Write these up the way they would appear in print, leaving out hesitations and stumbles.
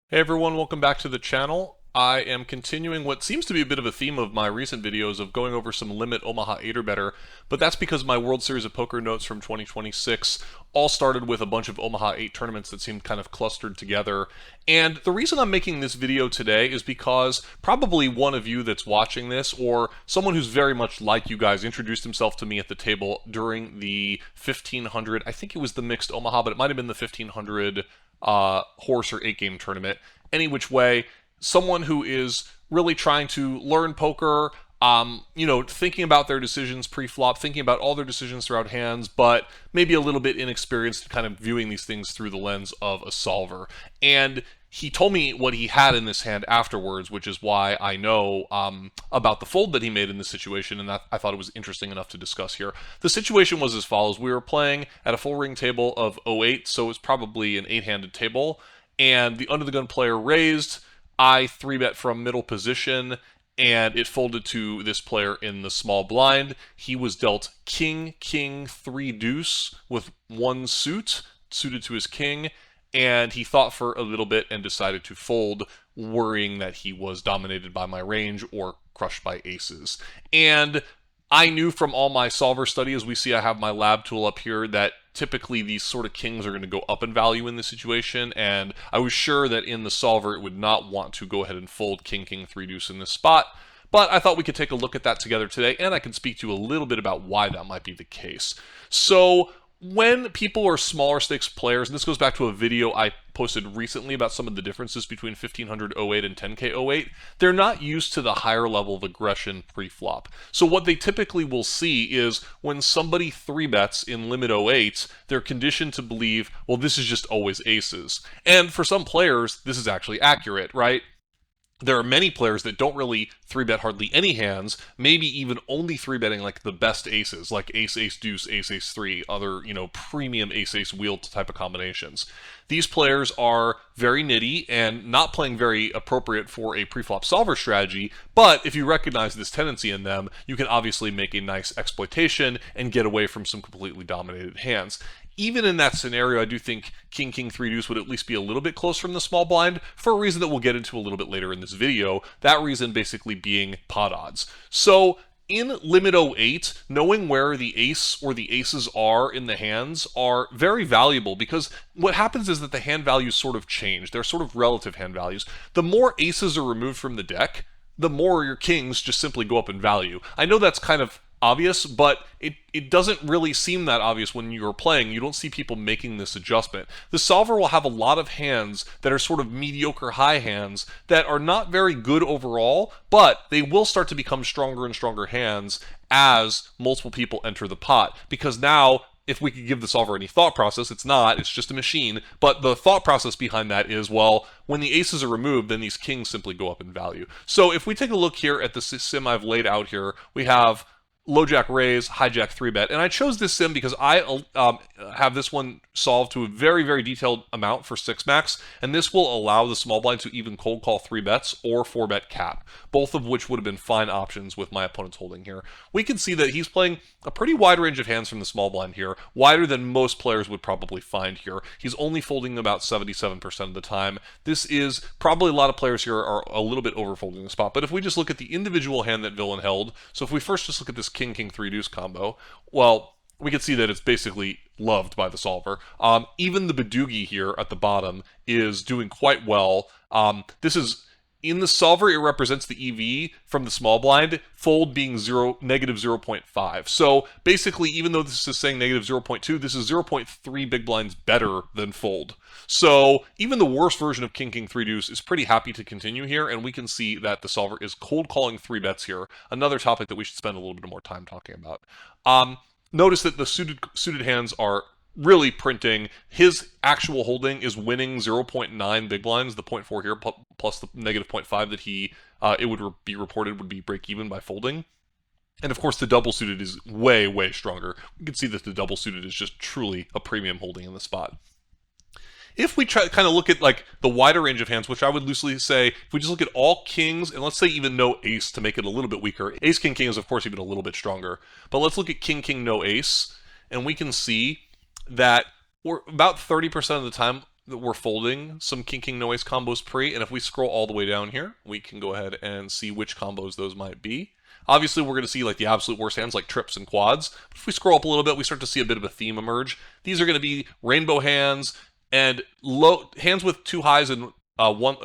Hey everyone, welcome back to the channel. I am continuing what seems to be a bit of a theme of my recent videos of going over some limit Omaha 8 or better, but that's because my World Series of Poker notes from 2026 all started with a bunch of Omaha 8 tournaments that seemed kind of clustered together. And the reason I'm making this video today is because probably one of you that's watching this, or someone who's very much like you guys, introduced himself to me at the table during the 1500, I think it was the mixed Omaha, but it might have been the 1500 horse or 8 game tournament. Any which way, someone who is really trying to learn poker, thinking about their decisions pre-flop, thinking about all their decisions throughout hands, but maybe a little bit inexperienced, kind of viewing these things through the lens of a solver. And he told me what he had in this hand afterwards, which is why I know about the fold that he made in this situation, and that I thought it was interesting enough to discuss here. The situation was as follows. We were playing at a full ring table of 08, so it's probably an 8-handed table, and the under-the-gun player raised. I 3-bet from middle position, and it folded to this player in the small blind. He was dealt king, king, 3 deuce with 1 suit, suited to his king, and he thought for a little bit and decided to fold, worrying that he was dominated by my range or crushed by aces. And I knew from all my solver study, as we see I have my lab tool up here, that typically these sort of kings are going to go up in value in this situation, and I was sure that in the solver it would not want to go ahead and fold king, king, 3 deuce in this spot. But I thought we could take a look at that together today, and I can speak to you a little bit about why that might be the case. So when people are smaller stakes players, and this goes back to a video I posted recently about some of the differences between 1500 08 and 10K 08, they're not used to the higher level of aggression pre-flop. So what they typically will see is when somebody 3-bets in limit 08, they're conditioned to believe, well, this is just always aces. And for some players, this is actually accurate, right? There are many players that don't really 3-bet hardly any hands, maybe even only 3-betting like the best aces, like ace, ace, deuce, ace, ace, 3, other, premium ace, ace, wheel type of combinations. These players are very nitty and not playing very appropriate for a preflop solver strategy, but if you recognize this tendency in them, you can obviously make a nice exploitation and get away from some completely dominated hands. Even in that scenario, I do think king, king, 3 deuce would at least be a little bit close from the small blind for a reason that we'll get into a little bit later in this video. That reason basically being pot odds. So in limit 08, knowing where the ace or the aces are in the hands are very valuable because what happens is that the hand values sort of change. They're sort of relative hand values. The more aces are removed from the deck, the more your kings just simply go up in value. I know that's kind of obvious, but it doesn't really seem that obvious when you're playing. You don't see people making this adjustment. The solver will have a lot of hands that are sort of mediocre high hands that are not very good overall, but they will start to become stronger and stronger hands as multiple people enter the pot. Because now, if we could give the solver any thought process, it's not, it's just a machine, but the thought process behind that is, well, when the aces are removed, then these kings simply go up in value. So if we take a look here at the sim I've laid out here, we have low jack raise, hijack 3-bet. And I chose this sim because I have this one solved to a very, very detailed amount for 6-max, and this will allow the small blind to even cold call 3-bets or 4-bet cap, both of which would have been fine options with my opponent's holding here. We can see that he's playing a pretty wide range of hands from the small blind here, wider than most players would probably find here. He's only folding about 77% of the time. This is probably a lot of players here are a little bit overfolding the spot, but if we just look at the individual hand that Villain held, so if we first just look at this king, king, 3 deuce combo, well, we can see that it's basically loved by the solver. Even the Badoogie here at the bottom is doing quite well. This is in the solver, it represents the EV from the small blind, fold being negative 0.5. So basically, even though this is saying negative 0.2, this is 0.3 big blinds better than fold. So even the worst version of king, king, 3 deuce is pretty happy to continue here, and we can see that the solver is cold calling 3-bets here, another topic that we should spend a little bit more time talking about. Notice that the suited hands are really printing. His actual holding is winning 0.9 big blinds, the 0.4 here, plus the negative 0.5 that it would be reported would be break even by folding. And of course, the double suited is way, way stronger. We can see that the double suited is just truly a premium holding in the spot. If we try kind of look at like the wider range of hands, which I would loosely say, if we just look at all kings, and let's say even no ace to make it a little bit weaker. Ace, king, king is of course even a little bit stronger. But let's look at king, king, no ace, and we can see that we're about 30% of the time that we're folding some king no ace combos pre, and if we scroll all the way down here, we can go ahead and see which combos those might be. Obviously, we're going to see like the absolute worst hands like trips and quads. But if we scroll up a little bit, we start to see a bit of a theme emerge. These are going to be rainbow hands and low hands with two highs and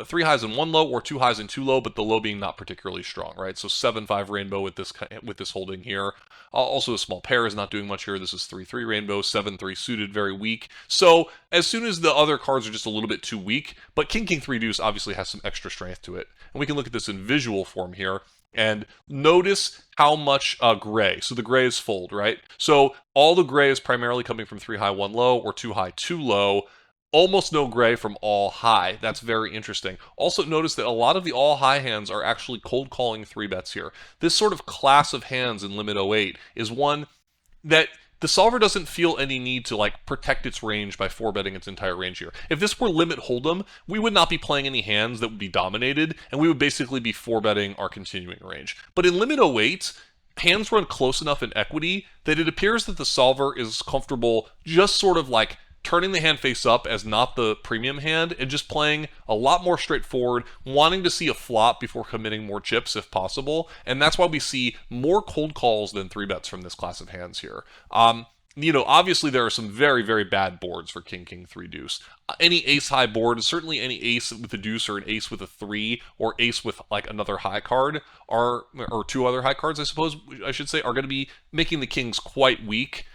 three highs and one low, or two highs and two low, but the low being not particularly strong, right? So 7-5 rainbow with this holding here. Also, a small pair is not doing much here. This is 3-3 rainbow, 7-3 suited, very weak. So as soon as the other cards are just a little bit too weak, but king 3 deuce obviously has some extra strength to it, and we can look at this in visual form here. And notice how much gray. So the gray is fold, right? So all the gray is primarily coming from 3 high, 1 low, or 2 high, 2 low. Almost no gray from all high. That's very interesting. Also notice that a lot of the all high hands are actually cold calling 3-bets here. This sort of class of hands in Limit 08 is one that the solver doesn't feel any need to like protect its range by 4-betting its entire range here. If this were Limit Hold'em, we would not be playing any hands that would be dominated, and we would basically be 4-betting our continuing range. But in Limit 08, hands run close enough in equity that it appears that the solver is comfortable just sort of like turning the hand face up as not the premium hand and just playing a lot more straightforward, wanting to see a flop before committing more chips if possible. And that's why we see more cold calls than 3-bets from this class of hands here. Obviously there are some very, very bad boards for king 3 deuce. Any ace high board, certainly any ace with a deuce or an ace with a 3 or ace with like another high card or two other high cards, I suppose I should say, are going to be making the kings quite weak.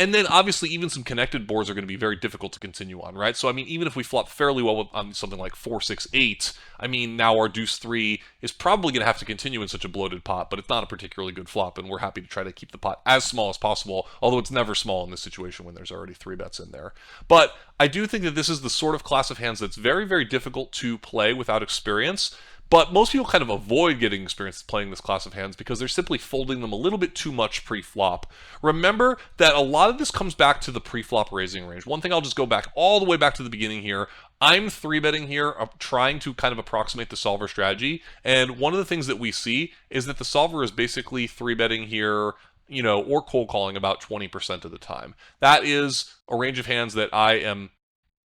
And then obviously even some connected boards are going to be very difficult to continue on, right? So I mean, even if we flop fairly well on something like 4-6-8, I mean, now our deuce 3 is probably going to have to continue in such a bloated pot, but it's not a particularly good flop, and we're happy to try to keep the pot as small as possible, although it's never small in this situation when there's already 3-bets in there. But I do think that this is the sort of class of hands that's very, very difficult to play without experience. But most people kind of avoid getting experience playing this class of hands because they're simply folding them a little bit too much pre-flop. Remember that a lot of this comes back to the pre-flop raising range. One thing, I'll just go back all the way back to the beginning here. I'm 3-betting here, trying to kind of approximate the solver strategy. And one of the things that we see is that the solver is basically 3-betting here, or cold calling about 20% of the time. That is a range of hands that I am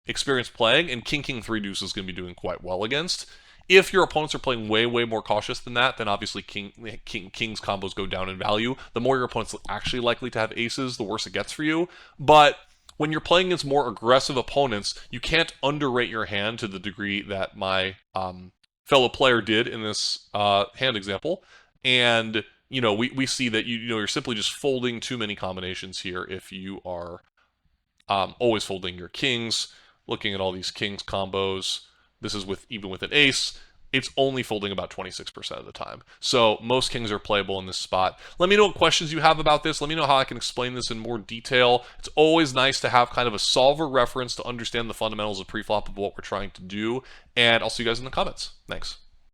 experienced playing, and king 3 deuce is going to be doing quite well against. If your opponents are playing way, way more cautious than that, then obviously king's combos go down in value. The more your opponent's actually likely to have aces, the worse it gets for you. But when you're playing against more aggressive opponents, you can't underrate your hand to the degree that my fellow player did in this hand example. And we see that you're simply just folding too many combinations here if you are always folding your kings, looking at all these kings combos. This is even with an ace, it's only folding about 26% of the time. So most kings are playable in this spot. Let me know what questions you have about this. Let me know how I can explain this in more detail. It's always nice to have kind of a solver reference to understand the fundamentals of preflop of what we're trying to do. And I'll see you guys in the comments. Thanks.